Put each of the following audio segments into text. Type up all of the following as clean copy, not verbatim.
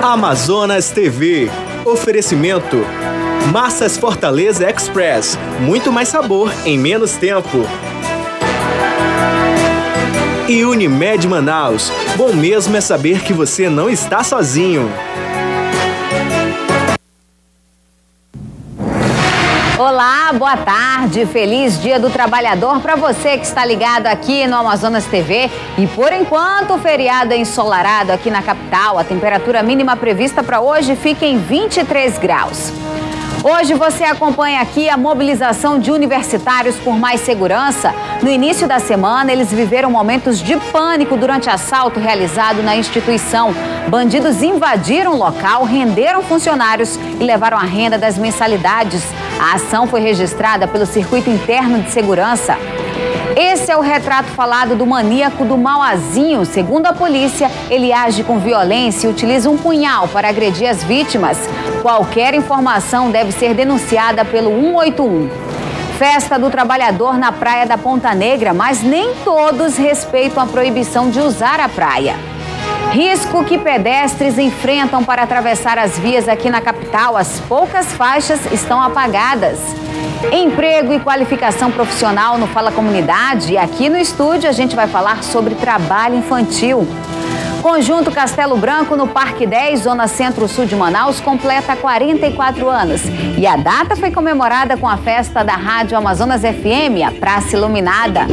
Amazonas TV. Oferecimento. Massas Fortaleza Express. Muito mais sabor em menos tempo. E Unimed Manaus. Bom mesmo é saber que você não está sozinho. Olá, boa tarde, feliz Dia do Trabalhador para você que está ligado aqui no Amazonas TV. E por enquanto o feriado é ensolarado aqui na capital. A temperatura mínima prevista para hoje fica em 23 graus. Hoje você acompanha aqui a mobilização de universitários por mais segurança. No início da semana, eles viveram momentos de pânico durante assalto realizado na instituição. Bandidos invadiram o local, renderam funcionários e levaram a renda das mensalidades. A ação foi registrada pelo Circuito Interno de Segurança. Esse é o retrato falado do maníaco do Mauazinho. Segundo a polícia, ele age com violência e utiliza um punhal para agredir as vítimas. Qualquer informação deve ser denunciada pelo 181. Festa do Trabalhador na Praia da Ponta Negra, mas nem todos respeitam a proibição de usar a praia. Risco que pedestres enfrentam para atravessar as vias aqui na capital. As poucas faixas estão apagadas. Emprego e qualificação profissional no Fala Comunidade. E aqui no estúdio a gente vai falar sobre trabalho infantil. Conjunto Castelo Branco no Parque 10, Zona Centro-Sul de Manaus, completa 44 anos. E a data foi comemorada com a festa da Rádio Amazonas FM, a Praça Iluminada.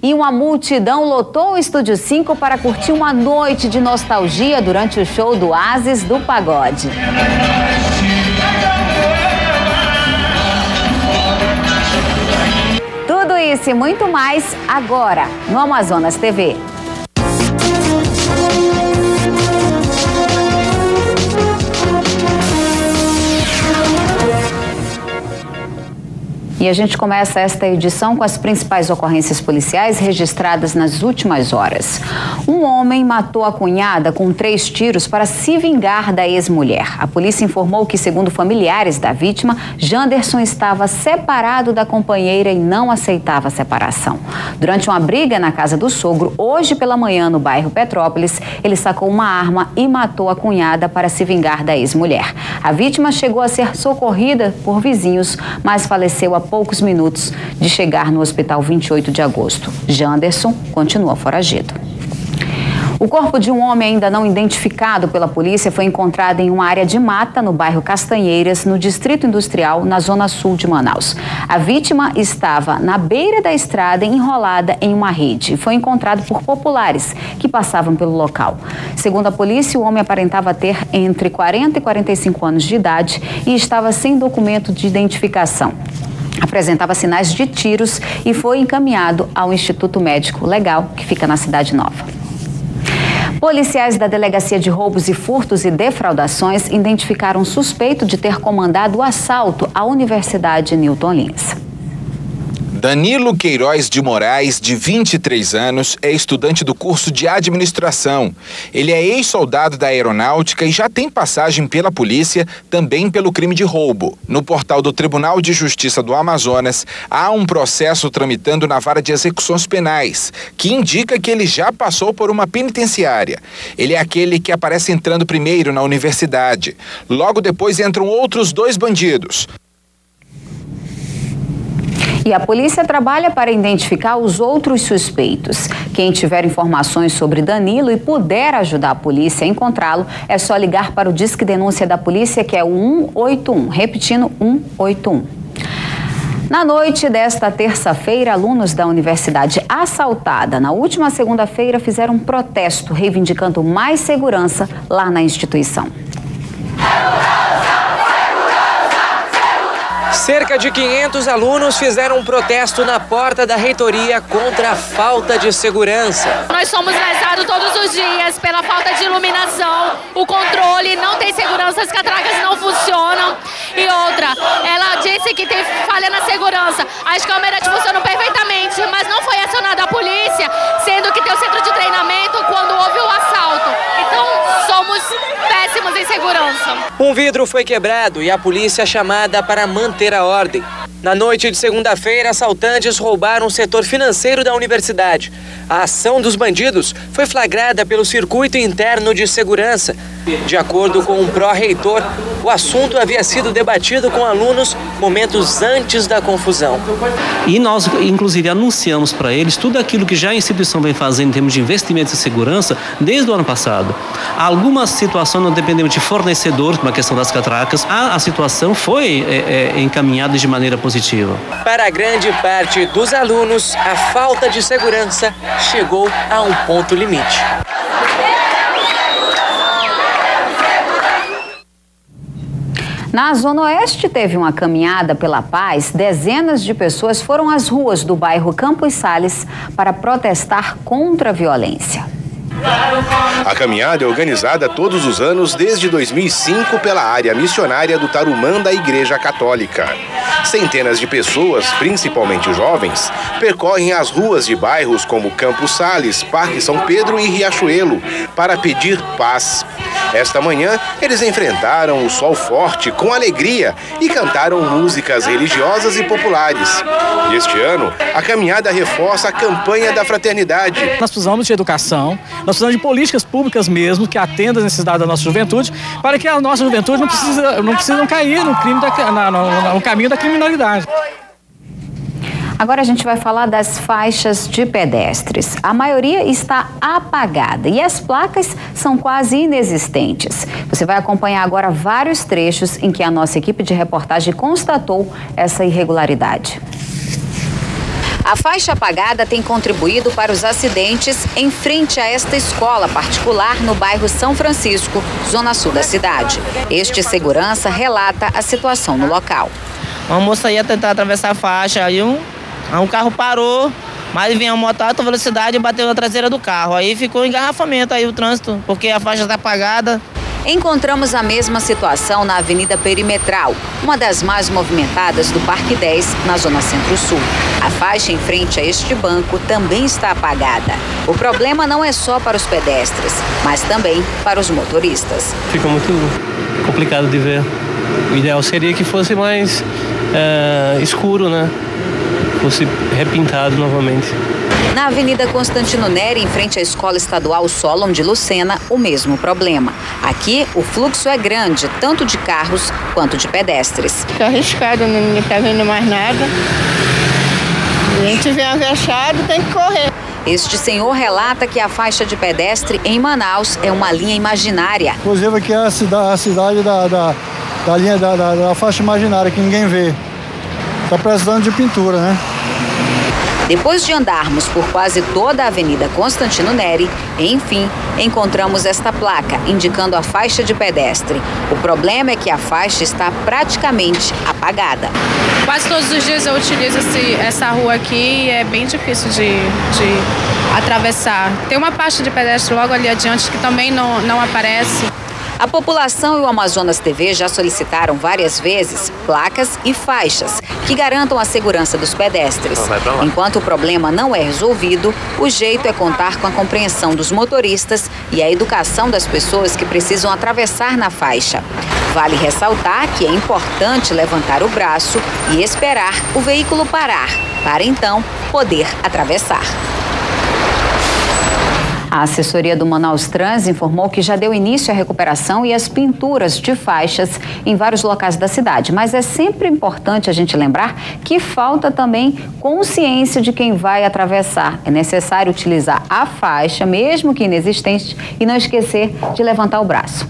E uma multidão lotou o Estúdio 5 para curtir uma noite de nostalgia durante o show do Oasis do Pagode. Tudo isso e muito mais agora no Amazonas TV. E a gente começa esta edição com as principais ocorrências policiais registradas nas últimas horas. Um homem matou a cunhada com 3 tiros para se vingar da ex-mulher. A polícia informou que, segundo familiares da vítima, Janderson estava separado da companheira e não aceitava a separação. Durante uma briga na casa do sogro, hoje pela manhã no bairro Petrópolis, ele sacou uma arma e matou a cunhada para se vingar da ex-mulher. A vítima chegou a ser socorrida por vizinhos, mas faleceu há poucos minutos de chegar no hospital 28 de agosto. Janderson continua foragido. O corpo de um homem ainda não identificado pela polícia foi encontrado em uma área de mata no bairro Castanheiras, no Distrito Industrial, na zona sul de Manaus. A vítima estava na beira da estrada, enrolada em uma rede, e foi encontrado por populares que passavam pelo local. Segundo a polícia, o homem aparentava ter entre 40 e 45 anos de idade e estava sem documento de identificação. Apresentava sinais de tiros e foi encaminhado ao Instituto Médico Legal, que fica na Cidade Nova. Policiais da Delegacia de Roubos e Furtos e Defraudações identificaram um suspeito de ter comandado o assalto à Universidade Newton Lins. Danilo Queiroz de Moraes, de 23 anos, é estudante do curso de administração. Ele é ex-soldado da aeronáutica e já tem passagem pela polícia, também pelo crime de roubo. No portal do Tribunal de Justiça do Amazonas, há um processo tramitando na Vara de Execuções Penais, que indica que ele já passou por uma penitenciária. Ele é aquele que aparece entrando primeiro na universidade. Logo depois entram outros 2 bandidos. E a polícia trabalha para identificar os outros suspeitos. Quem tiver informações sobre Danilo e puder ajudar a polícia a encontrá-lo, é só ligar para o Disque Denúncia da Polícia, que é o 181. Repetindo, 181. Na noite desta terça-feira, alunos da Universidade Assaltada, na última segunda-feira, fizeram um protesto reivindicando mais segurança lá na instituição. Cerca de 500 alunos fizeram um protesto na porta da reitoria contra a falta de segurança. Nós somos lesados todos os dias pela falta de iluminação, o controle, não tem segurança, as catracas não funcionam. E outra, ela disse que tem falha na segurança. As câmeras funcionam perfeitamente, mas não foi acionada a polícia, sendo que tem o centro de treinamento quando houve o assalto. Então, somos péssimos em segurança. segurança. Um vidro foi quebrado e a polícia chamada para manter a ordem. Na noite de segunda-feira, assaltantes roubaram o setor financeiro da universidade. A ação dos bandidos foi flagrada pelo circuito interno de segurança. De acordo com um pró-reitor, o assunto havia sido debatido com alunos momentos antes da confusão. E nós, inclusive, anunciamos para eles tudo aquilo que já a instituição vem fazendo em termos de investimentos em segurança desde o ano passado. Algumas situações não dependemos de fornecedores, como a questão das catracas. A situação foi encaminhada de maneira positiva. Para a grande parte dos alunos, a falta de segurança chegou a um ponto limite. Na Zona Oeste teve uma caminhada pela paz. Dezenas de pessoas foram às ruas do bairro Campos Sales para protestar contra a violência. A caminhada é organizada todos os anos desde 2005 pela área missionária do Tarumã da Igreja Católica. Centenas de pessoas, principalmente jovens, percorrem as ruas de bairros como Campos Sales, Parque São Pedro e Riachuelo para pedir paz. Esta manhã, eles enfrentaram o sol forte com alegria e cantaram músicas religiosas e populares. Este ano, a caminhada reforça a campanha da fraternidade. Nós precisamos de educação, nós precisamos de políticas públicas mesmo que atendam às necessidades da nossa juventude, para que a nossa juventude não precisa cair no caminho da criminalidade. Agora a gente vai falar das faixas de pedestres. A maioria está apagada e as placas são quase inexistentes. Você vai acompanhar agora vários trechos em que a nossa equipe de reportagem constatou essa irregularidade. A faixa apagada tem contribuído para os acidentes em frente a esta escola particular no bairro São Francisco, zona sul da cidade. Este segurança relata a situação no local. Uma moça ia tentar atravessar a faixa, aí um carro parou, mas vinha uma moto a alta velocidade e bateu na traseira do carro. Aí ficou engarrafamento aí o trânsito, porque a faixa está apagada. Encontramos a mesma situação na Avenida Perimetral, uma das mais movimentadas do Parque 10, na zona centro-sul. A faixa em frente a este banco também está apagada. O problema não é só para os pedestres, mas também para os motoristas. Fica muito complicado de ver. O ideal seria que fosse mais escuro, né? Fosse repintado novamente. Na Avenida Constantino Neri, em frente à Escola Estadual Solon de Lucena, o mesmo problema. Aqui, o fluxo é grande, tanto de carros quanto de pedestres. Fica arriscado, não está vendo mais nada. A gente vem agachado, tem que correr. Este senhor relata que a faixa de pedestre em Manaus é uma linha imaginária. Inclusive aqui é a cidade da linha da faixa imaginária, que ninguém vê. Está precisando de pintura, né? Depois de andarmos por quase toda a Avenida Constantino Neri, enfim, encontramos esta placa indicando a faixa de pedestre. O problema é que a faixa está praticamente apagada. Quase todos os dias eu utilizo essa rua aqui e é bem difícil de atravessar. Tem uma faixa de pedestre logo ali adiante que também não aparece. A população e o Amazonas TV já solicitaram várias vezes placas e faixas que garantam a segurança dos pedestres. Enquanto o problema não é resolvido, o jeito é contar com a compreensão dos motoristas e a educação das pessoas que precisam atravessar na faixa. Vale ressaltar que é importante levantar o braço e esperar o veículo parar, para então poder atravessar. A assessoria do Manaus Trans informou que já deu início à recuperação e às pinturas de faixas em vários locais da cidade. Mas é sempre importante a gente lembrar que falta também consciência de quem vai atravessar. É necessário utilizar a faixa, mesmo que inexistente, e não esquecer de levantar o braço.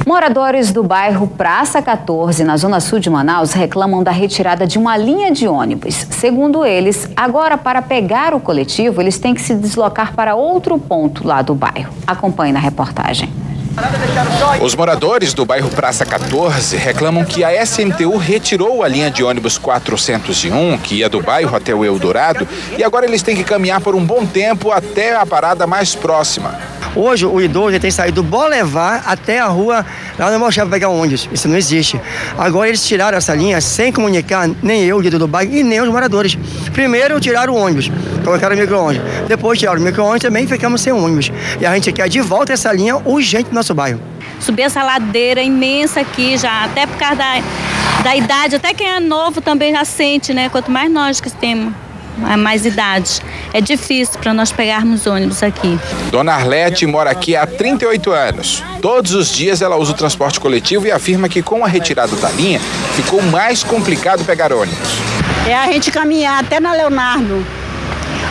Moradores do bairro Praça 14, na zona sul de Manaus, reclamam da retirada de uma linha de ônibus. Segundo eles, agora para pegar o coletivo, eles têm que se deslocar para outro ponto lá do bairro. Acompanhe na reportagem. Os moradores do bairro Praça 14 reclamam que a SMTU retirou a linha de ônibus 401, que ia do bairro até o Eldorado, e agora eles têm que caminhar por um bom tempo até a parada mais próxima. Hoje o idoso tem saído do Bolevar até a rua lá no Malchave para pegar ônibus. Isso não existe. Agora eles tiraram essa linha sem comunicar nem eu, o líder do bairro, e nem os moradores. Primeiro tiraram o ônibus, colocaram o micro-ônibus. Depois tiraram o micro-ônibus também e ficamos sem ônibus. E a gente quer de volta essa linha urgente no nosso bairro. subir essa ladeira imensa aqui já, até por causa da idade, até quem é novo também já sente, né? Quanto mais nós que temos mais idade, é difícil para nós pegarmos ônibus aqui. Dona Arlete mora aqui há 38 anos. Todos os dias ela usa o transporte coletivo e afirma que com a retirada da linha ficou mais complicado pegar ônibus. É a gente caminhar até na Leonardo,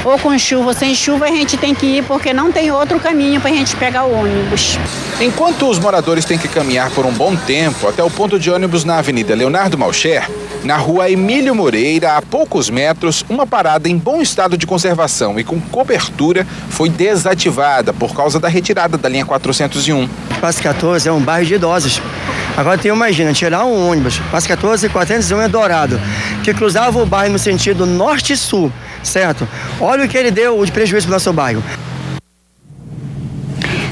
ou com chuva, sem chuva a gente tem que ir porque não tem outro caminho para a gente pegar o ônibus. Enquanto os moradores têm que caminhar por um bom tempo até o ponto de ônibus na Avenida Leonardo Malcher, na Rua Emílio Moreira, a poucos metros, uma parada em bom estado de conservação e com cobertura foi desativada por causa da retirada da linha 401. Passo 14 é um bairro de idosos. Agora imagina, tirar um ônibus, Passo 14 e 401 é Dourado, que cruzava o bairro no sentido norte e sul, certo? Olha o que ele deu de prejuízo para o nosso bairro.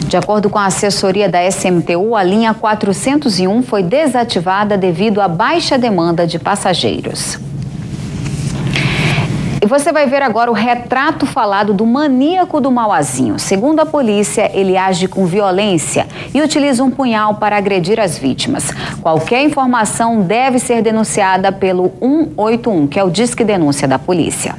De acordo com a assessoria da SMTU, a linha 401 foi desativada devido à baixa demanda de passageiros. E você vai ver agora o retrato falado do maníaco do Mauazinho. Segundo a polícia, ele age com violência e utiliza um punhal para agredir as vítimas. Qualquer informação deve ser denunciada pelo 181, que é o Disque Denúncia da polícia.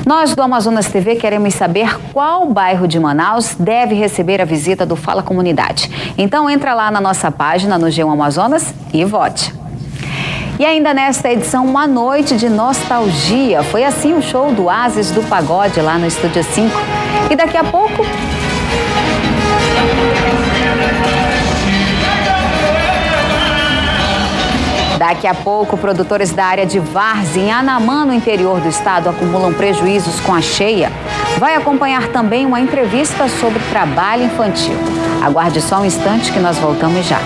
Nós do Amazonas TV queremos saber qual bairro de Manaus deve receber a visita do Fala Comunidade. Então entra lá na nossa página no G1 Amazonas e vote. E ainda nesta edição, uma noite de nostalgia. Foi assim o show do Ases do Pagode lá no Estúdio 5. E daqui a pouco... Daqui a pouco, produtores da área de Várzea, em Anamã, no interior do estado, acumulam prejuízos com a cheia. Vai acompanhar também uma entrevista sobre trabalho infantil. Aguarde só um instante que nós voltamos já.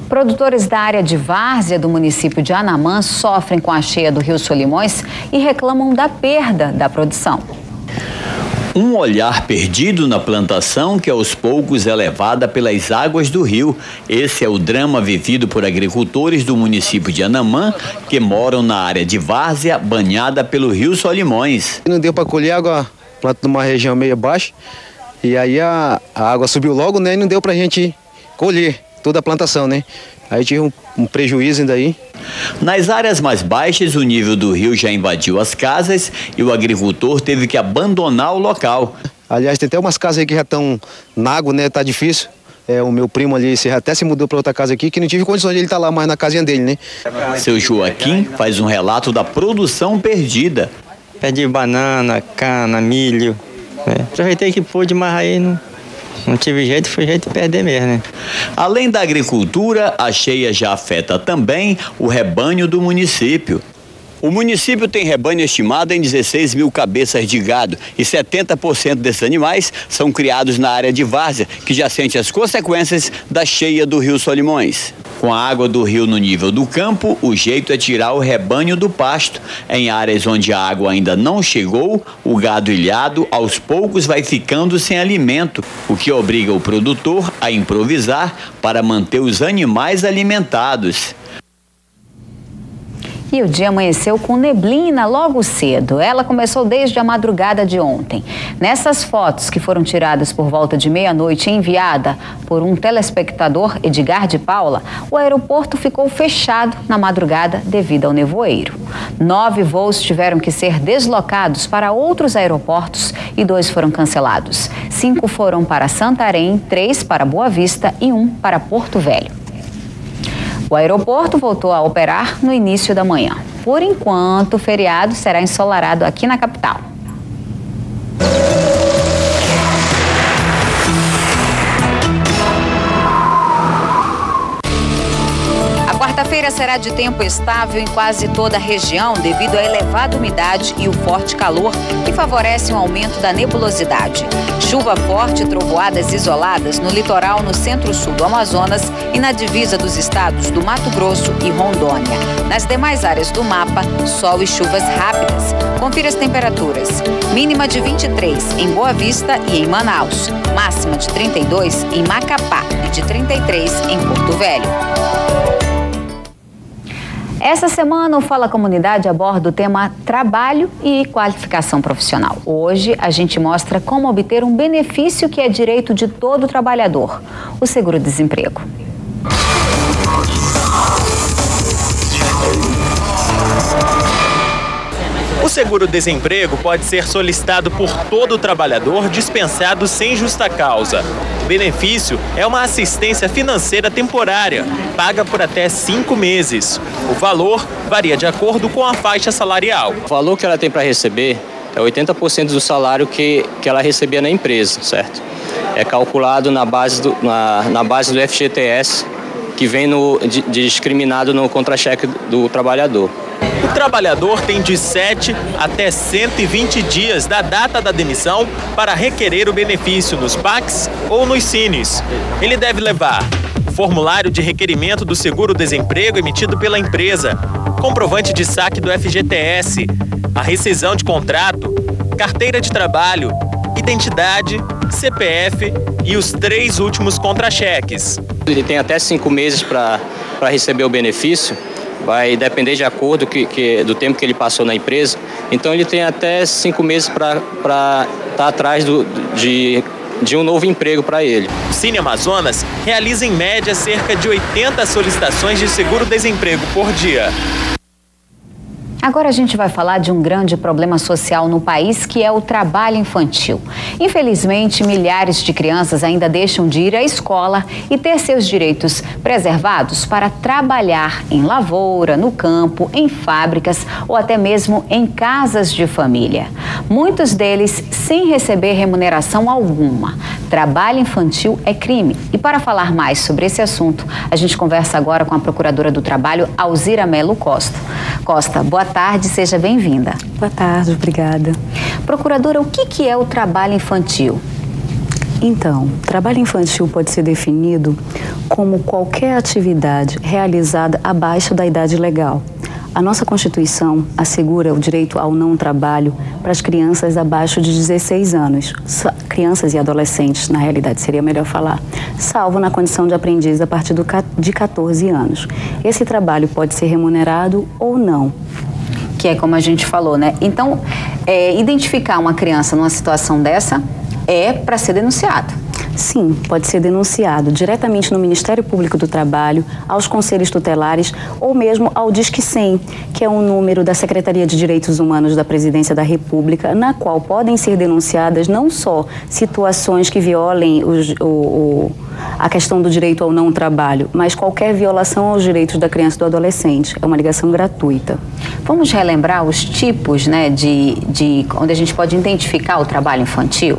Produtores da área de Várzea do município de Anamã sofrem com a cheia do Rio Solimões e reclamam da perda da produção. Um olhar perdido na plantação que aos poucos é levada pelas águas do rio. Esse é o drama vivido por agricultores do município de Anamã que moram na área de Várzea, banhada pelo Rio Solimões. Não deu para colher água, planta numa região meio baixa, e aí a água subiu logo, né, e não deu para a gente colher toda a plantação, né? Aí tive um prejuízo ainda aí. Nas áreas mais baixas, o nível do rio já invadiu as casas e o agricultor teve que abandonar o local. Aliás, tem até umas casas aí que já estão na água, né? Tá difícil. O meu primo ali até se mudou para outra casa aqui, que não tive condições de ele estar lá mais na casinha dele, né? Seu Joaquim faz um relato da produção perdida. Perdi banana, cana, milho. Aproveitei que pude, mas aí não tive jeito, foi jeito de perder mesmo, né? Além da agricultura, a cheia já afeta também o rebanho do município. O município tem rebanho estimado em 16 mil cabeças de gado e 70% desses animais são criados na área de Várzea, que já sente as consequências da cheia do Rio Solimões. Com a água do rio no nível do campo, o jeito é tirar o rebanho do pasto. Em áreas onde a água ainda não chegou, o gado ilhado aos poucos vai ficando sem alimento, o que obriga o produtor a improvisar para manter os animais alimentados. E o dia amanheceu com neblina logo cedo. Ela começou desde a madrugada de ontem. Nessas fotos que foram tiradas por volta de meia-noite e enviada por um telespectador, Edgar de Paula, o aeroporto ficou fechado na madrugada devido ao nevoeiro. 9 voos tiveram que ser deslocados para outros aeroportos e 2 foram cancelados. 5 foram para Santarém, 3 para Boa Vista e 1 para Porto Velho. O aeroporto voltou a operar no início da manhã. Por enquanto, o feriado será ensolarado aqui na capital. Quarta-feira será de tempo estável em quase toda a região devido à elevada umidade e o forte calor que favorecem o aumento da nebulosidade. Chuva forte e trovoadas isoladas no litoral no centro-sul do Amazonas e na divisa dos estados do Mato Grosso e Rondônia. Nas demais áreas do mapa, sol e chuvas rápidas. Confira as temperaturas. Mínima de 23 em Boa Vista e em Manaus. Máxima de 32 em Macapá e de 33 em Porto Velho. Essa semana o Fala Comunidade aborda o tema trabalho e qualificação profissional. Hoje a gente mostra como obter um benefício que é direito de todo trabalhador, o seguro-desemprego. O seguro-desemprego pode ser solicitado por todo trabalhador dispensado sem justa causa. O benefício é uma assistência financeira temporária, paga por até 5 meses. O valor varia de acordo com a faixa salarial. O valor que ela tem para receber é 80% do salário que ela recebia na empresa, certo? É calculado na base do FGTS, que vem discriminado no contra-cheque do trabalhador. O trabalhador tem de 7 até 120 dias da data da demissão para requerer o benefício nos PACs ou nos Cines. Ele deve levar o formulário de requerimento do seguro-desemprego emitido pela empresa, comprovante de saque do FGTS, a rescisão de contrato, carteira de trabalho, identidade, CPF e os 3 últimos contra-cheques. Ele tem até 5 meses para receber o benefício. Vai depender de acordo do tempo que ele passou na empresa. Então ele tem até 5 meses para estar atrás de um novo emprego para ele. O Cine Amazonas realiza em média cerca de 80 solicitações de seguro-desemprego por dia. Agora a gente vai falar de um grande problema social no país, que é o trabalho infantil. Infelizmente, milhares de crianças ainda deixam de ir à escola e ter seus direitos preservados para trabalhar em lavoura, no campo, em fábricas ou até mesmo em casas de família. Muitos deles sem receber remuneração alguma. Trabalho infantil é crime. E para falar mais sobre esse assunto, a gente conversa agora com a Procuradora do Trabalho, Alzira Melo Costa. Boa tarde, seja bem-vinda. Boa tarde, obrigada. Procuradora, o que é o trabalho infantil? Então, trabalho infantil pode ser definido como qualquer atividade realizada abaixo da idade legal. A nossa Constituição assegura o direito ao não trabalho para as crianças abaixo de 16 anos. Crianças e adolescentes, na realidade, seria melhor falar, salvo na condição de aprendiz a partir de 14 anos. Esse trabalho pode ser remunerado ou não. Que é como a gente falou, né? Então, identificar uma criança numa situação dessa é para ser denunciado. Sim, pode ser denunciado diretamente no Ministério Público do Trabalho, aos conselhos tutelares ou mesmo ao Disque 100, que é um número da Secretaria de Direitos Humanos da Presidência da República, na qual podem ser denunciadas não só situações que violem a questão do direito ao não trabalho, mas qualquer violação aos direitos da criança e do adolescente. É uma ligação gratuita. Vamos relembrar os tipos, né, de onde a gente pode identificar o trabalho infantil?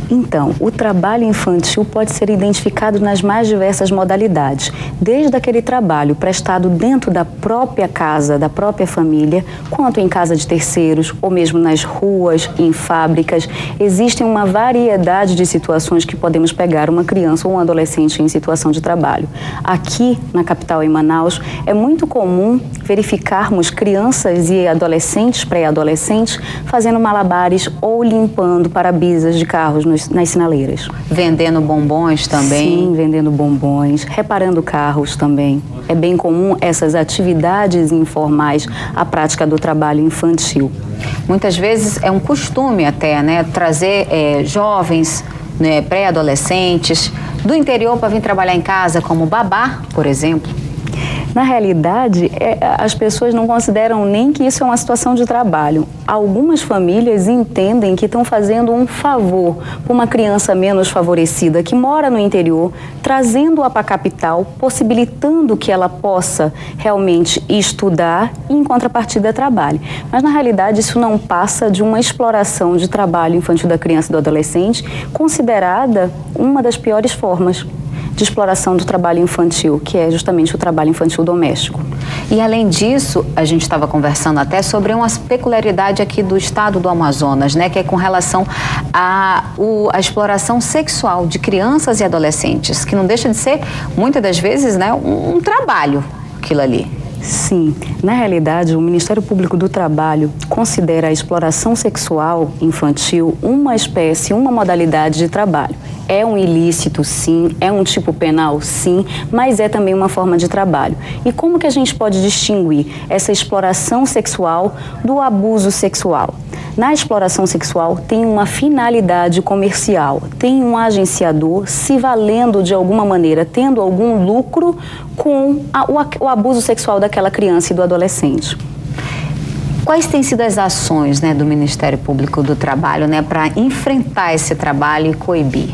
Então, o trabalho infantil pode ser identificado nas mais diversas modalidades, desde aquele trabalho prestado dentro da própria casa, da própria família, quanto em casa de terceiros, ou mesmo nas ruas, em fábricas. Existem uma variedade de situações que podemos pegar uma criança ou um adolescente em situação de trabalho. Aqui, na capital, em Manaus, é muito comum verificarmos crianças e adolescentes, pré-adolescentes, fazendo malabares ou limpando para-brisas de carros nas sinaleiras. Vendendo bombons também? Sim, vendendo bombons, reparando carros também. É bem comum essas atividades informais, a prática do trabalho infantil. Muitas vezes é um costume até, né, trazer jovens, né, pré-adolescentes do interior para vir trabalhar em casa como babá, por exemplo. Na realidade, as pessoas não consideram nem que isso é uma situação de trabalho. Algumas famílias entendem que estão fazendo um favor para uma criança menos favorecida que mora no interior, trazendo-a para a capital, possibilitando que ela possa realmente estudar e, em contrapartida, trabalhe. Mas, na realidade, isso não passa de uma exploração de trabalho infantil da criança e do adolescente, considerada uma das piores formas de exploração do trabalho infantil, que é justamente o trabalho infantil doméstico. E além disso, a gente estava conversando até sobre uma peculiaridade aqui do estado do Amazonas, né, que é com relação à exploração sexual de crianças e adolescentes, que não deixa de ser, muitas das vezes, né, um trabalho, aquilo ali. Sim, na realidade, o Ministério Público do Trabalho considera a exploração sexual infantil uma espécie, uma modalidade de trabalho. é um ilícito, sim, é um tipo penal, sim, mas é também uma forma de trabalho. E como que a gente pode distinguir essa exploração sexual do abuso sexual? Na exploração sexual tem uma finalidade comercial, tem um agenciador se valendo de alguma maneira, tendo algum lucro com o abuso sexual daquela criança e do adolescente. Quais têm sido as ações, né, do Ministério Público do Trabalho, né, para enfrentar esse trabalho e coibir?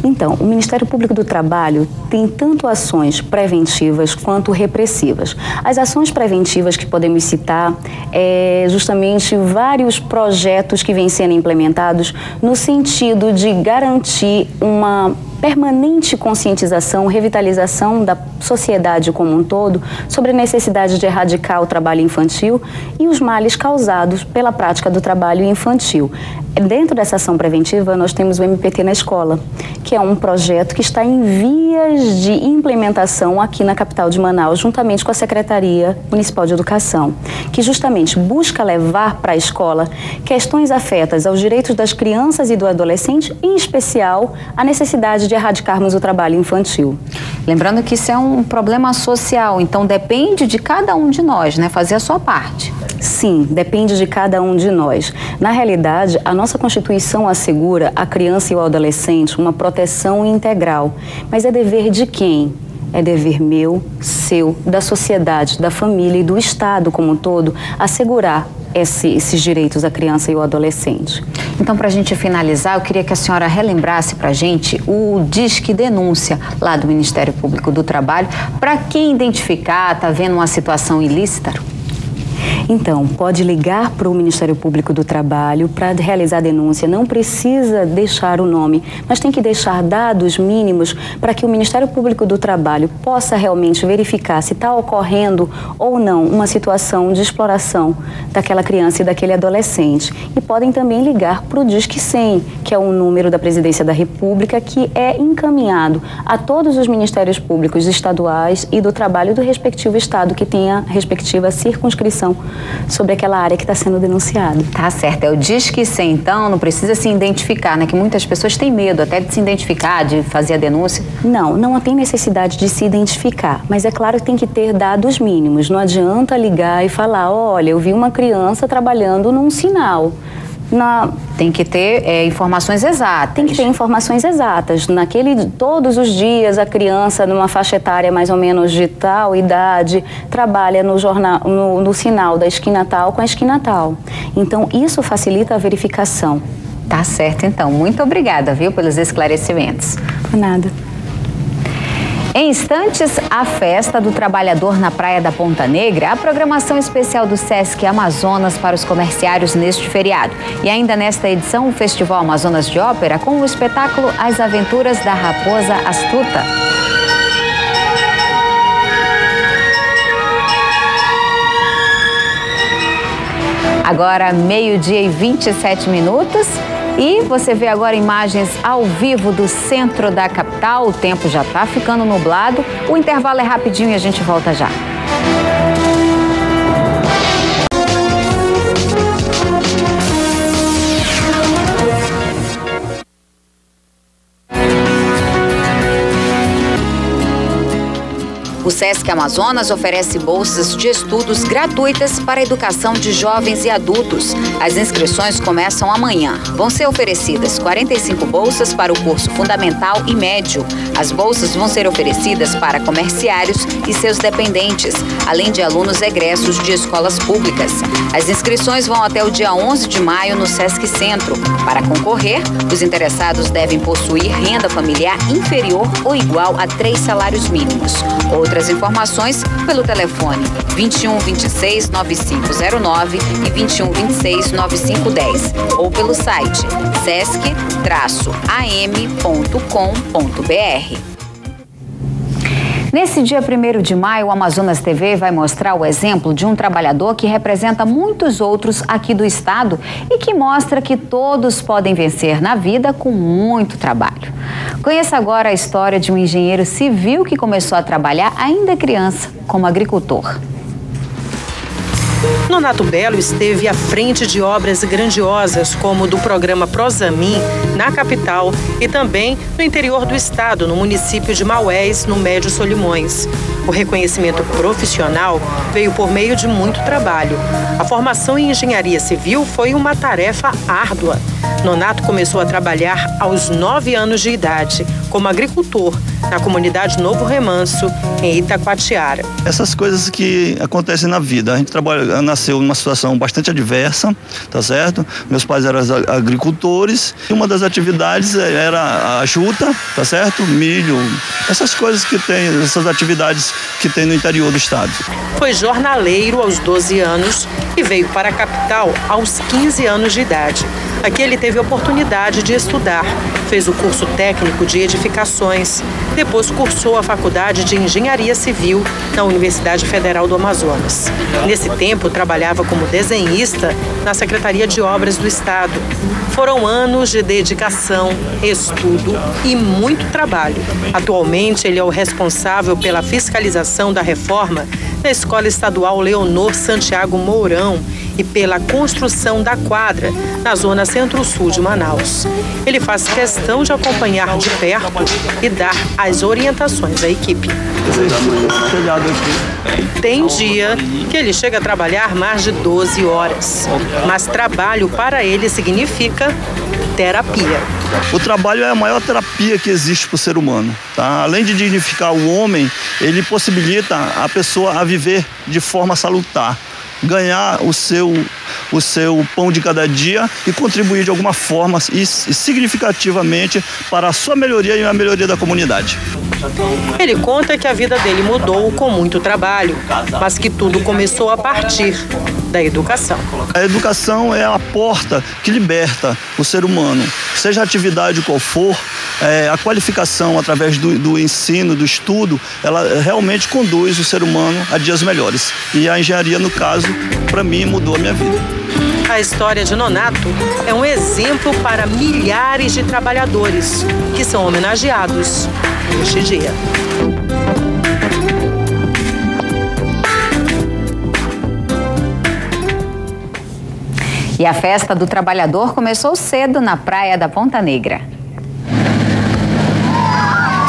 Então, o Ministério Público do Trabalho tem tanto ações preventivas quanto repressivas. As ações preventivas que podemos citar é justamente vários projetos que vêm sendo implementados no sentido de garantir uma permanente conscientização, revitalização da sociedade como um todo sobre a necessidade de erradicar o trabalho infantil e os males causados pela prática do trabalho infantil. Dentro dessa ação preventiva, nós temos o MPT na Escola, que é um projeto que está em vias de implementação aqui na capital de Manaus, juntamente com a Secretaria Municipal de Educação, que justamente busca levar para a escola questões afetas aos direitos das crianças e do adolescente, em especial a necessidade de erradicarmos o trabalho infantil. Lembrando que isso é um problema social, então depende de cada um de nós, né, fazer a sua parte. Sim, depende de cada um de nós. Na realidade, a nossa Constituição assegura à criança e ao adolescente uma proteção integral. Mas é dever de quem? É dever meu, seu, da sociedade, da família e do Estado como um todo assegurar esses direitos à criança e ao adolescente. Então, para a gente finalizar, eu queria que a senhora relembrasse para a gente o Disque Denúncia lá do Ministério Público do Trabalho, para quem identificar, está vendo uma situação ilícita. Então, pode ligar para o Ministério Público do Trabalho para realizar a denúncia. Não precisa deixar o nome, mas tem que deixar dados mínimos para que o Ministério Público do Trabalho possa realmente verificar se está ocorrendo ou não uma situação de exploração daquela criança e daquele adolescente. E podem também ligar para o Disque 100, que é um número da Presidência da República que é encaminhado a todos os Ministérios Públicos estaduais e do trabalho do respectivo estado que tenha a respectiva circunscrição sobre aquela área que está sendo denunciada. Tá certo, é o Disque 100, então não precisa se identificar, né? Que muitas pessoas têm medo até de se identificar, de fazer a denúncia. Não tem necessidade de se identificar, mas é claro que tem que ter dados mínimos. Não adianta ligar e falar, olha, eu vi uma criança trabalhando num sinal. Tem que ter informações exatas. Tem que ter informações exatas. Todos os dias a criança, numa faixa etária mais ou menos de tal idade, trabalha no sinal da esquina tal com a esquina tal. Então, isso facilita a verificação. Tá certo, então. Muito obrigada, viu, pelos esclarecimentos. Por nada. Em instantes, a festa do trabalhador na Praia da Ponta Negra, a programação especial do Sesc Amazonas para os comerciários neste feriado. E ainda nesta edição, o Festival Amazonas de Ópera com o espetáculo As Aventuras da Raposa Astuta. Agora, 12h27. E você vê agora imagens ao vivo do centro da capital. O tempo já está ficando nublado. O intervalo é rapidinho e a gente volta já. O Sesc Amazonas oferece bolsas de estudos gratuitas para a educação de jovens e adultos. As inscrições começam amanhã. Vão ser oferecidas 45 bolsas para o curso fundamental e médio. As bolsas vão ser oferecidas para comerciários e seus dependentes, além de alunos egressos de escolas públicas. As inscrições vão até o dia 11 de maio no Sesc Centro. Para concorrer, os interessados devem possuir renda familiar inferior ou igual a 3 salários mínimos. Outras informações pelo telefone 21 26 9509 e 21 26 9510 ou pelo site sesc-am.com.br. Nesse dia 1º de maio, o Amazonas TV vai mostrar o exemplo de um trabalhador que representa muitos outros aqui do estado e que mostra que todos podem vencer na vida com muito trabalho. Conheça agora a história de um engenheiro civil que começou a trabalhar ainda criança como agricultor. Nonato Belo esteve à frente de obras grandiosas como do programa Prosamin na capital e também no interior do estado, no município de Maués, no Médio Solimões. O reconhecimento profissional veio por meio de muito trabalho. A formação em engenharia civil foi uma tarefa árdua. Nonato começou a trabalhar aos 9 anos de idade, como agricultor, na comunidade Novo Remanso, em Itacoatiara. Essas coisas que acontecem na vida. A gente nasceu numa situação bastante adversa, tá certo? Meus pais eram agricultores e uma das atividades era a juta, tá certo? Milho, essas coisas que tem, essas atividades que tem no interior do estado. Foi jornaleiro aos 12 anos e veio para a capital aos 15 anos de idade. Aqui ele teve a oportunidade de estudar. Fez o curso técnico de edificações. Depois cursou a faculdade de engenharia civil na Universidade Federal do Amazonas. Nesse tempo, trabalhava como desenhista na Secretaria de Obras do Estado. Foram anos de dedicação, estudo e muito trabalho. Atualmente, ele é o responsável pela fiscalização da reforma da Escola Estadual Leonor Santiago Mourão e pela construção da quadra na zona centro-sul de Manaus. Ele faz questão de acompanhar de perto e dar as orientações à equipe. Tem dia que ele chega a trabalhar mais de 12 horas, mas trabalho para ele significa terapia. O trabalho é a maior terapia que existe para o ser humano, tá? Além de dignificar o homem, ele possibilita a pessoa a viver de forma salutar, ganhar o seu pão de cada dia e contribuir de alguma forma e significativamente para a sua melhoria e a melhoria da comunidade. Ele conta que a vida dele mudou com muito trabalho, mas que tudo começou a partir da educação. A educação é a porta que liberta o ser humano, seja a atividade qual for, a qualificação através do ensino, do estudo, ela realmente conduz o ser humano a dias melhores. E a engenharia, no caso, para mim, mudou a minha vida. A história de Nonato é um exemplo para milhares de trabalhadores que são homenageados neste dia. E a festa do trabalhador começou cedo na praia da Ponta Negra.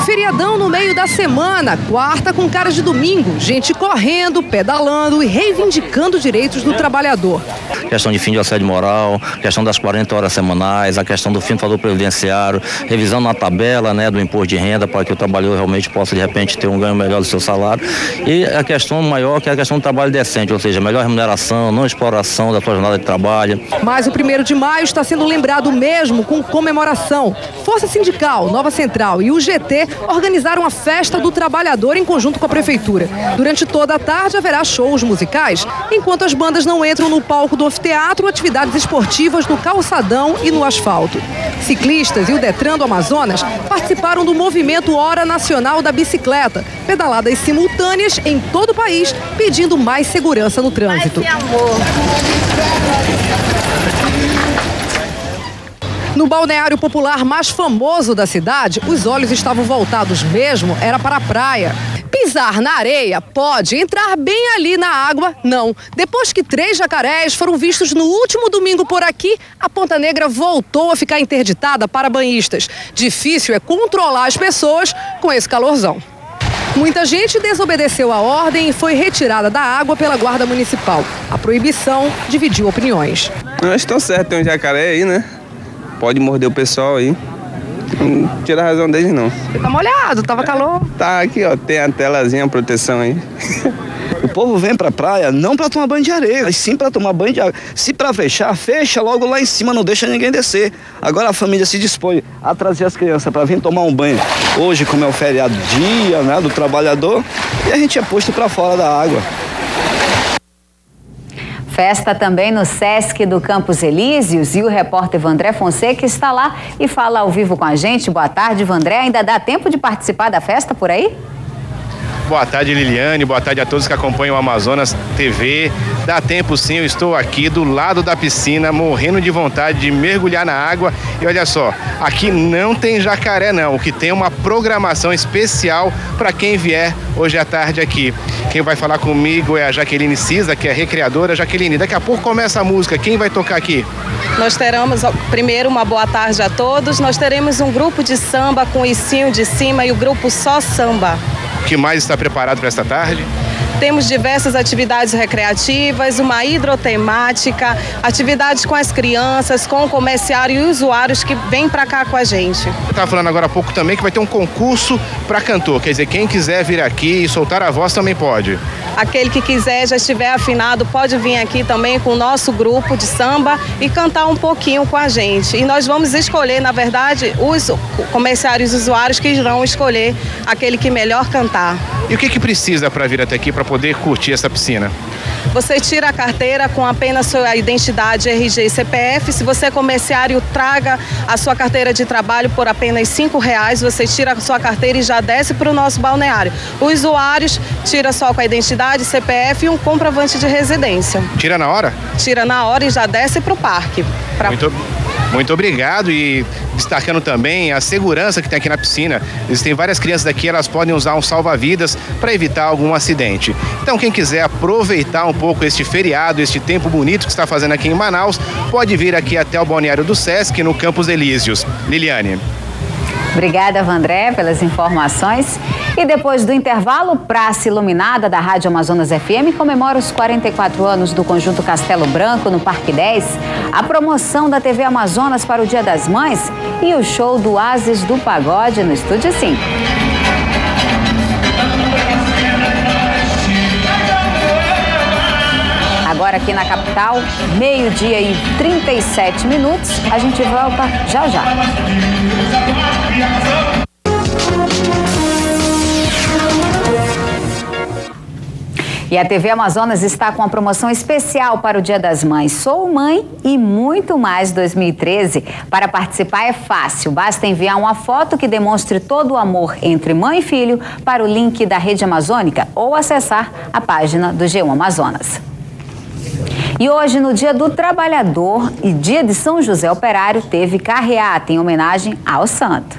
Feriadão no meio da semana, quarta com cara de domingo, gente correndo, pedalando e reivindicando direitos do trabalhador. Questão de fim de assédio moral, questão das 40 horas semanais, a questão do fim do valor previdenciário, revisão na tabela, né, do imposto de renda para que o trabalhador realmente possa de repente ter um ganho melhor do seu salário, e a questão maior que é a questão do trabalho decente, ou seja, melhor remuneração, não exploração da sua jornada de trabalho. Mas o 1º de maio está sendo lembrado mesmo com comemoração. Força Sindical, Nova Central e o GT organizaram a Festa do Trabalhador em conjunto com a Prefeitura. Durante toda a tarde haverá shows musicais, enquanto as bandas não entram no palco do anfiteatro, atividades esportivas no calçadão e no asfalto. Ciclistas e o Detran do Amazonas participaram do movimento Hora Nacional da Bicicleta, pedaladas simultâneas em todo o país, pedindo mais segurança no trânsito. No balneário popular mais famoso da cidade, os olhos estavam voltados mesmo, era para a praia. Pisar na areia pode, entrar bem ali na água, não. Depois que 3 jacarés foram vistos no último domingo por aqui, a Ponta Negra voltou a ficar interditada para banhistas. Difícil é controlar as pessoas com esse calorzão. Muita gente desobedeceu a ordem e foi retirada da água pela Guarda Municipal. A proibição dividiu opiniões. Não, estão certo, tem um jacaré aí, né? Pode morder o pessoal aí. Não tira a razão deles, não. Você tá molhado, tava calor. Tá aqui, ó, tem a telazinha, a proteção aí. O povo vem pra praia não pra tomar banho de areia, mas sim pra tomar banho de água. Se pra fechar, fecha logo lá em cima, não deixa ninguém descer. Agora a família se dispõe a trazer as crianças pra vir tomar um banho. Hoje, como é o feriado dia, né, do trabalhador, e a gente é posto pra fora da água. Festa também no Sesc do Campos Elíseos e o repórter Vandré Fonseca está lá e fala ao vivo com a gente. Boa tarde, Vandré. Ainda dá tempo de participar da festa por aí? Boa tarde, Liliane. Boa tarde a todos que acompanham o Amazonas TV. Dá tempo sim, eu estou aqui do lado da piscina, morrendo de vontade de mergulhar na água. E olha só, aqui não tem jacaré não, o que tem é uma programação especial para quem vier hoje à tarde aqui. Quem vai falar comigo é a Jaqueline Cisa, que é recreadora. Jaqueline, daqui a pouco começa a música. Quem vai tocar aqui? Nós teremos, primeiro, uma boa tarde a todos. Nós teremos um grupo de samba com o Icinho de Cima e o grupo Só Samba. O que mais está preparado para esta tarde? Temos diversas atividades recreativas, uma hidrotemática, atividades com as crianças, com o comerciário e usuários que vêm para cá com a gente. Eu estava falando agora há pouco também que vai ter um concurso para cantor, quer dizer, quem quiser vir aqui e soltar a voz também pode. Aquele que quiser, já estiver afinado, pode vir aqui também com o nosso grupo de samba e cantar um pouquinho com a gente. E nós vamos escolher, na verdade, os comerciários e usuários que irão escolher aquele que melhor cantar. E o que precisa para vir até aqui para poder curtir essa piscina? Você tira a carteira com apenas sua identidade, RG e CPF. Se você é comerciário, traga a sua carteira de trabalho por apenas R$5. Você tira a sua carteira e já desce para o nosso balneário. Os usuários tira só com a identidade, CPF e um comprovante de residência. Tira na hora? Tira na hora e já desce para o parque. Muito obrigado, e destacando também a segurança que tem aqui na piscina. Existem várias crianças aqui, elas podem usar um salva-vidas para evitar algum acidente. Então quem quiser aproveitar um pouco este feriado, este tempo bonito que está fazendo aqui em Manaus, pode vir aqui até o balneário do Sesc, no Campos Elíseos. Liliane. Obrigada, Vandré, pelas informações. E depois do intervalo, Praça Iluminada da Rádio Amazonas FM comemora os 44 anos do Conjunto Castelo Branco no Parque 10, a promoção da TV Amazonas para o Dia das Mães e o show do Oásis do Pagode no Estúdio 5. Agora aqui na capital, 12h e 37 minutos. A gente volta já já. E a TV Amazonas está com uma promoção especial para o Dia das Mães. Sou Mãe e muito mais 2013. Para participar é fácil, basta enviar uma foto que demonstre todo o amor entre mãe e filho para o link da Rede Amazônica ou acessar a página do G1 Amazonas. E hoje, no Dia do Trabalhador e Dia de São José Operário, teve carreata em homenagem ao santo.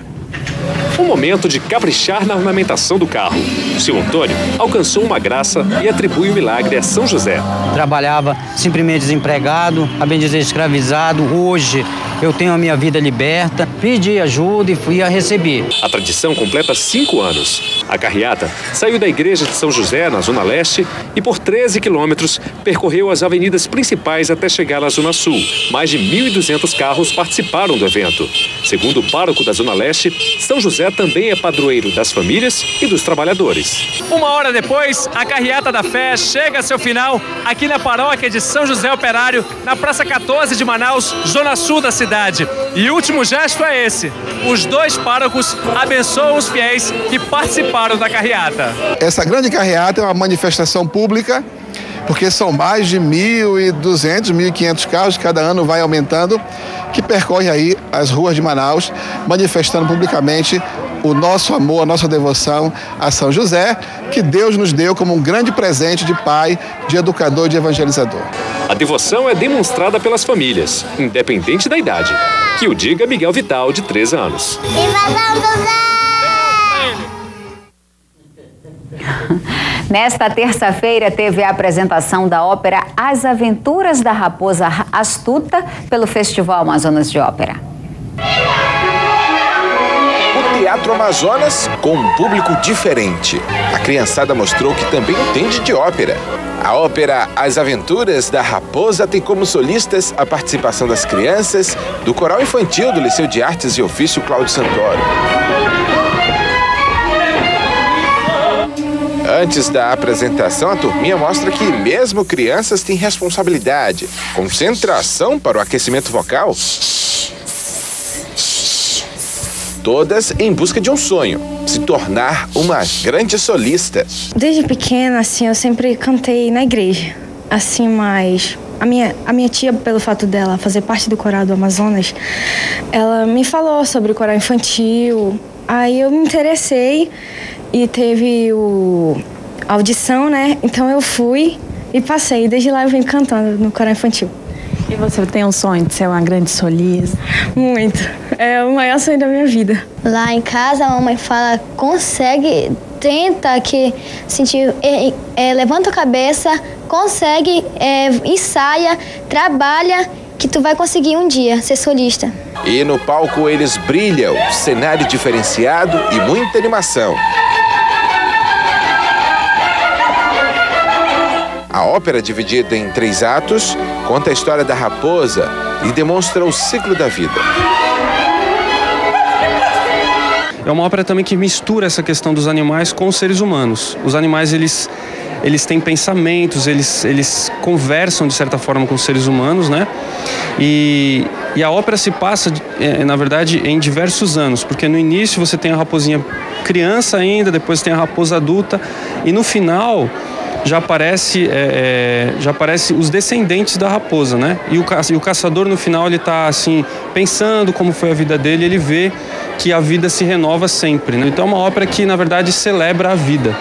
Um momento de caprichar na ornamentação do carro. O seu Antônio alcançou uma graça e atribui o milagre a São José. Trabalhava simplesmente desempregado, a bem dizer escravizado. Hoje eu tenho a minha vida liberta, pedi ajuda e fui a receber. A tradição completa 5 anos. A carreata saiu da igreja de São José, na Zona Leste, e por 13 quilômetros percorreu as avenidas principais até chegar à Zona Sul. Mais de 1.200 carros participaram do evento. Segundo o pároco da Zona Leste, São José também é padroeiro das famílias e dos trabalhadores. Uma hora depois, a carreata da fé chega a seu final aqui na paróquia de São José Operário, na Praça 14 de Manaus, Zona Sul da cidade. E o último gesto é esse. Os dois párocos abençoam os fiéis que participaram da carreata. Essa grande carreata é uma manifestação pública, porque são mais de 1.200, 1.500 carros, cada ano vai aumentando, que percorrem aí as ruas de Manaus, manifestando publicamente o nosso amor, a nossa devoção a São José, que Deus nos deu como um grande presente de pai, de educador e de evangelizador. A devoção é demonstrada pelas famílias, independente da idade. Que o diga Miguel Vital, de 13 anos. Viva São José! Nesta terça-feira teve a apresentação da ópera As Aventuras da Raposa Astuta pelo Festival Amazonas de Ópera. O Teatro Amazonas com um público diferente. A criançada mostrou que também entende de ópera. A ópera As Aventuras da Raposa tem como solistas a participação das crianças do Coral Infantil do Liceu de Artes e Ofício Cláudio Santoro. Antes da apresentação, a turminha mostra que mesmo crianças têm responsabilidade, concentração para o aquecimento vocal. Todas em busca de um sonho, se tornar uma grande solista. Desde pequena, assim, eu sempre cantei na igreja, assim, mas a minha tia, pelo fato dela fazer parte do coral do Amazonas, ela me falou sobre o coral infantil, aí eu me interessei e teve a audição, né? Então eu fui e passei. Desde lá eu venho cantando no coral infantil. E você tem um sonho de ser uma grande solista? Muito. É o maior sonho da minha vida. Lá em casa a mamãe fala, consegue, tenta que sentir, levanta a cabeça, consegue, ensaia, trabalha, que tu vai conseguir um dia ser solista. E no palco eles brilham, cenário diferenciado e muita animação. A ópera, dividida em 3 atos, conta a história da raposa e demonstra o ciclo da vida. É uma ópera também que mistura essa questão dos animais com os seres humanos. Os animais, eles têm pensamentos, eles conversam de certa forma com os seres humanos, né? E a ópera se passa, na verdade, em diversos anos, porque no início você tem a raposinha criança ainda, depois tem a raposa adulta, e no final já aparece os descendentes da raposa, né? E o caçador no final ele está assim pensando como foi a vida dele, ele vê que a vida se renova sempre, né? Então é uma ópera que na verdade celebra a vida.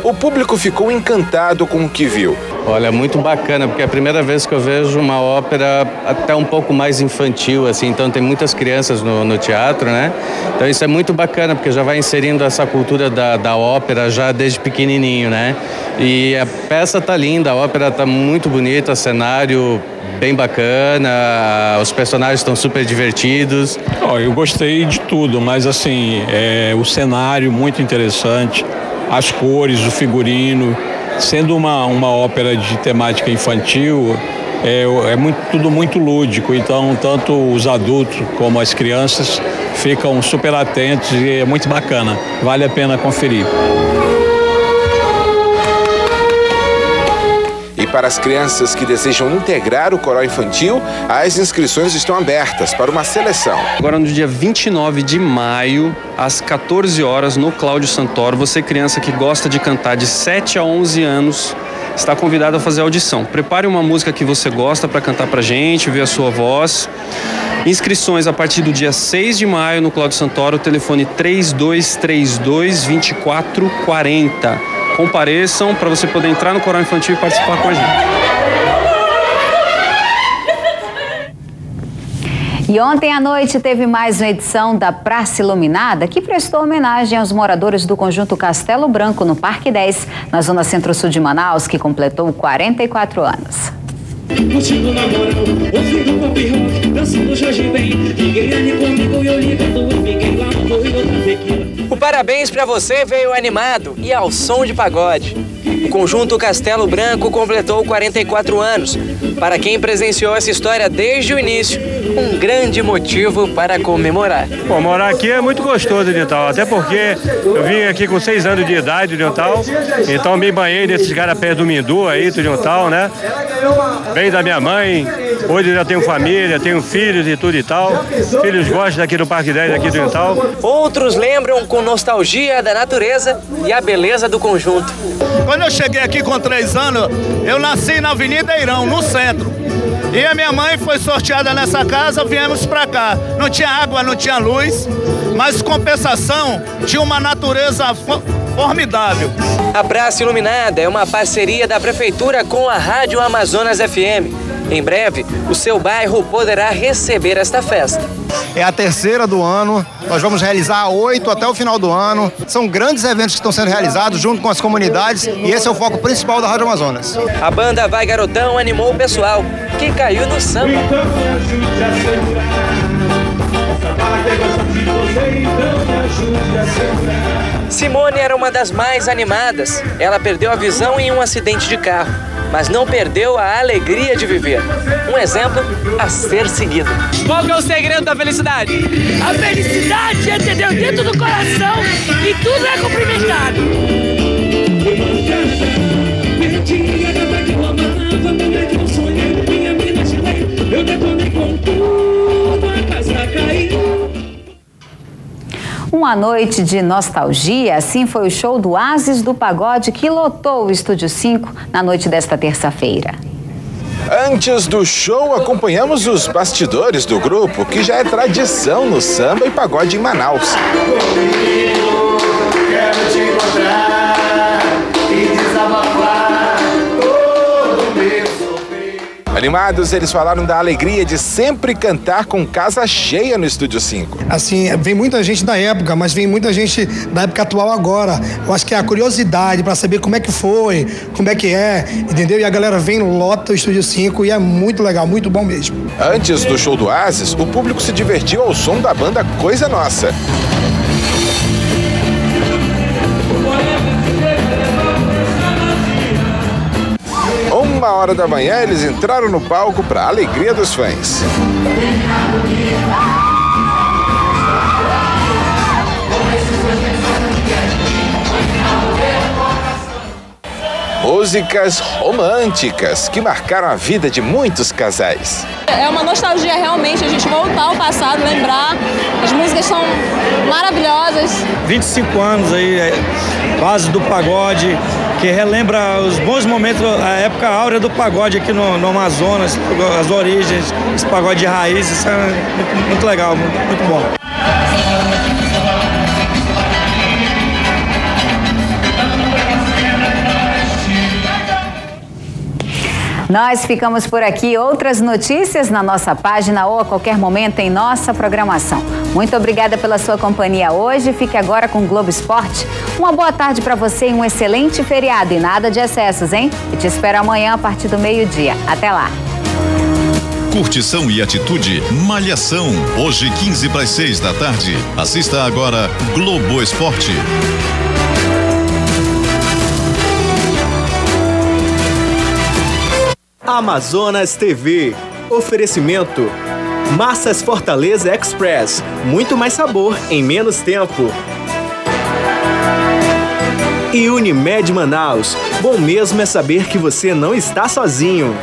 O público ficou encantado com o que viu. Olha, muito bacana, porque é a primeira vez que eu vejo uma ópera até um pouco mais infantil, assim, então tem muitas crianças no teatro, né? Então isso é muito bacana, porque já vai inserindo essa cultura da ópera já desde pequenininho, né? E a peça tá linda, a ópera tá muito bonita, cenário bem bacana, os personagens estão super divertidos. Eu gostei de tudo, mas assim, o cenário muito interessante, as cores, o figurino. Sendo uma ópera de temática infantil, tudo muito lúdico, então tanto os adultos como as crianças ficam super atentos e é muito bacana, vale a pena conferir. E para as crianças que desejam integrar o coral infantil, as inscrições estão abertas para uma seleção. Agora no dia 29 de maio, às 14 horas, no Cláudio Santoro, você criança que gosta de cantar de 7 a 11 anos, está convidado a fazer a audição. Prepare uma música que você gosta para cantar pra gente, ver a sua voz. Inscrições a partir do dia 6 de maio no Cláudio Santoro, telefone 3232-2440. Compareçam para você poder entrar no coral infantil e participar com a gente. E ontem à noite teve mais uma edição da Praça Iluminada, que prestou homenagem aos moradores do conjunto Castelo Branco, no Parque 10, na zona centro-sul de Manaus, que completou 44 anos. Curtindo na moral, ouvindo pop rock, dançando Jorge Ben. Ninguém ali comigo e eu ligando e fiquei lá no corrido outra tequila. O parabéns pra você veio animado e ao som de pagode. O conjunto Castelo Branco completou 44 anos. Para quem presenciou essa história desde o início, um grande motivo para comemorar. Bom, morar aqui é muito gostoso, Dental, até porque eu vim aqui com 6 anos de idade, Dental, então me banhei nesses garapés do Mindu aí, Dental, né? Bem da minha mãe, hoje eu já tenho família, tenho filhos e tudo e tal. Filhos gostam daqui do Parque 10, aqui do Dental. Outros lembram com nostalgia da natureza e a beleza do conjunto. Quando eu cheguei aqui com 3 anos, eu nasci na Avenida Irão, no centro. E a minha mãe foi sorteada nessa casa, viemos pra cá. Não tinha água, não tinha luz, mas compensação tinha uma natureza formidável. A Praça Iluminada é uma parceria da Prefeitura com a Rádio Amazonas FM. Em breve, o seu bairro poderá receber esta festa. É a 3ª do ano, nós vamos realizar 8 até o final do ano. São grandes eventos que estão sendo realizados junto com as comunidades e esse é o foco principal da Rádio Amazonas. A banda Vai Garotão animou o pessoal, que caiu no samba. Simone era uma das mais animadas. Ela perdeu a visão em um acidente de carro, mas não perdeu a alegria de viver. Um exemplo a ser seguido. Qual que é o segredo da felicidade? A felicidade é, entendeu, dentro do coração e tudo é cumprimentado. Eu detonei com tudo, a casa caiu. Uma noite de nostalgia, assim foi o show do Ases do Pagode que lotou o Estúdio 5 na noite desta terça-feira. Antes do show, acompanhamos os bastidores do grupo, que já é tradição no samba e pagode em Manaus. Quero te encontrar. Animados, eles falaram da alegria de sempre cantar com casa cheia no Estúdio 5. Assim, vem muita gente da época, mas vem muita gente da época atual agora. Eu acho que é a curiosidade para saber como é que foi, como é que é, entendeu? E a galera vem, lota o Estúdio 5 e é muito legal, muito bom mesmo. Antes do show do Oasis, o público se divertiu ao som da banda Coisa Nossa. Uma hora da manhã, eles entraram no palco para a alegria dos fãs. Músicas românticas que marcaram a vida de muitos casais. É uma nostalgia realmente, a gente voltar ao passado, lembrar. As músicas são maravilhosas. 25 anos aí, base do pagode, que relembra os bons momentos, a época áurea do pagode aqui no Amazonas, as origens, esse pagode de raiz, isso é muito legal, muito bom. Nós ficamos por aqui. Outras notícias na nossa página ou a qualquer momento em nossa programação. Muito obrigada pela sua companhia hoje. Fique agora com o Globo Esporte. Uma boa tarde para você e um excelente feriado. E nada de excessos, hein? Eu te espero amanhã a partir do meio-dia. Até lá. Curtição e atitude, Malhação. Hoje, 15 para as 6 da tarde. Assista agora Globo Esporte. Amazonas TV. Oferecimento. Massas Fortaleza Express. Muito mais sabor em menos tempo. E Unimed Manaus. Bom mesmo é saber que você não está sozinho.